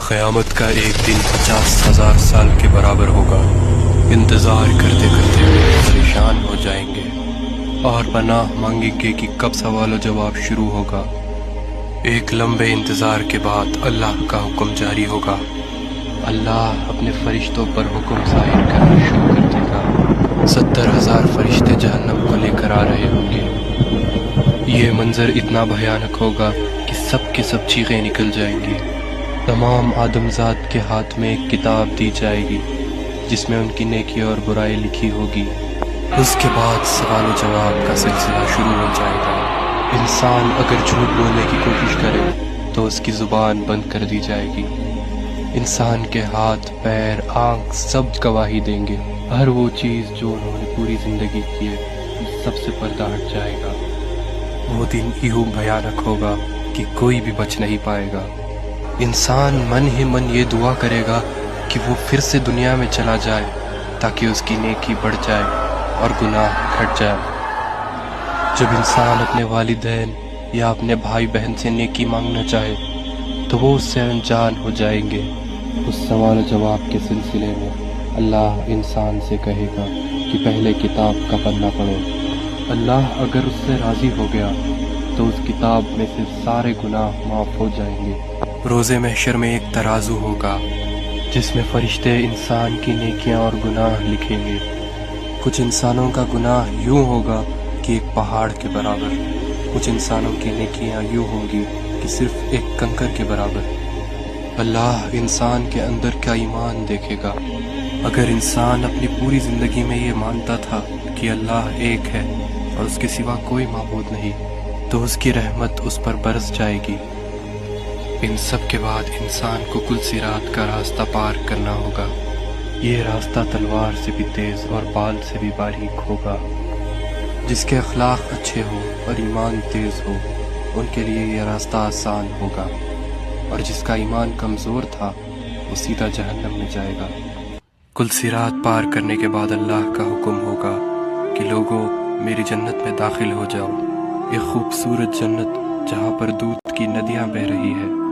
قیامت کا ایک دن 50,000 سال کے برابر ہوگا۔ انتظار کرتے کرتے وہ پریشان ہو جائیں گے اور پناہ مانگیں گے کہ کب سوال و جواب شروع ہوگا۔ ایک لمبے انتظار کے بعد اللہ کا حکم جاری ہوگا۔ اللہ اپنے فرشتوں پر حکم ظاہر کرنا شروع کر دے گا۔ 70,000 فرشتے جہنم کو لے کر آ رہے ہوں گے۔ یہ منظر اتنا بھیانک ہوگا کہ سب کے سب چیخیں نکل جائیں گی۔ تمام آدمزاد کے ہاتھ میں ایک کتاب دی جائے گی جس میں ان کی نیکی اور برائی لکھی ہوگی۔ اس کے بعد سوال و جواب کا سلسلہ شروع ہو جائے گا۔ انسان اگر جھوٹ بولنے کی کوشش کرے تو اس کی زبان بند کر دی جائے گی۔ انسان کے ہاتھ، پیر، آنکھ سب گواہی دیں گے۔ ہر وہ چیز جو انہوں نے پوری زندگی کی ہے سب سے پردہ ہٹ جائے گا۔ وہ دن یوں بھیانک ہوگا کہ کوئی بھی بچ نہیں پائے گا۔ انسان من ہی من یہ دعا کرے گا کہ وہ پھر سے دنیا میں چلا جائے تاکہ اس کی نیکی بڑھ جائے اور گناہ گھٹ جائے۔ جب انسان اپنے والدین یا اپنے بھائی بہن سے نیکی مانگنا چاہے تو وہ اس سے انجان ہو جائیں گے۔ اس سوال و جواب کے سلسلے میں اللہ انسان سے کہے گا کہ پہلے کتاب کا پنہ پڑھو۔ اللہ اگر اس سے راضی ہو گیا تو اس کتاب میں سے سارے گناہ معاف ہو جائیں گے۔ روز محشر میں ایک ترازو ہوگا جس میں فرشتے انسان کی نیکیاں اور گناہ لکھیں گے۔ کچھ انسانوں کا گناہ یوں ہوگا کہ ایک پہاڑ کے برابر، کچھ انسانوں کی نیکیاں یوں ہوں گی کہ صرف ایک کنکر کے برابر۔ اللہ انسان کے اندر کا ایمان دیکھے گا۔ اگر انسان اپنی پوری زندگی میں یہ مانتا تھا کہ اللہ ایک ہے اور اس کے سوا کوئی معبود نہیں تو اس کی رحمت اس پر برس جائے گی۔ ان سب کے بعد انسان کو کل صراط کا راستہ پار کرنا ہوگا۔ یہ راستہ تلوار سے بھی تیز اور بال سے بھی باریک ہوگا۔ جس کے اخلاق اچھے ہو اور ایمان تیز ہو ان کے لیے یہ راستہ آسان ہوگا، اور جس کا ایمان کمزور تھا وہ سیدھا جہنم میں جائے گا۔ کل صراط پار کرنے کے بعد اللہ کا حکم ہوگا کہ لوگوں میری جنت میں داخل ہو جاؤ۔ یہ خوبصورت جنت جہاں پر دودھ کی ندیاں بہہ رہی ہے۔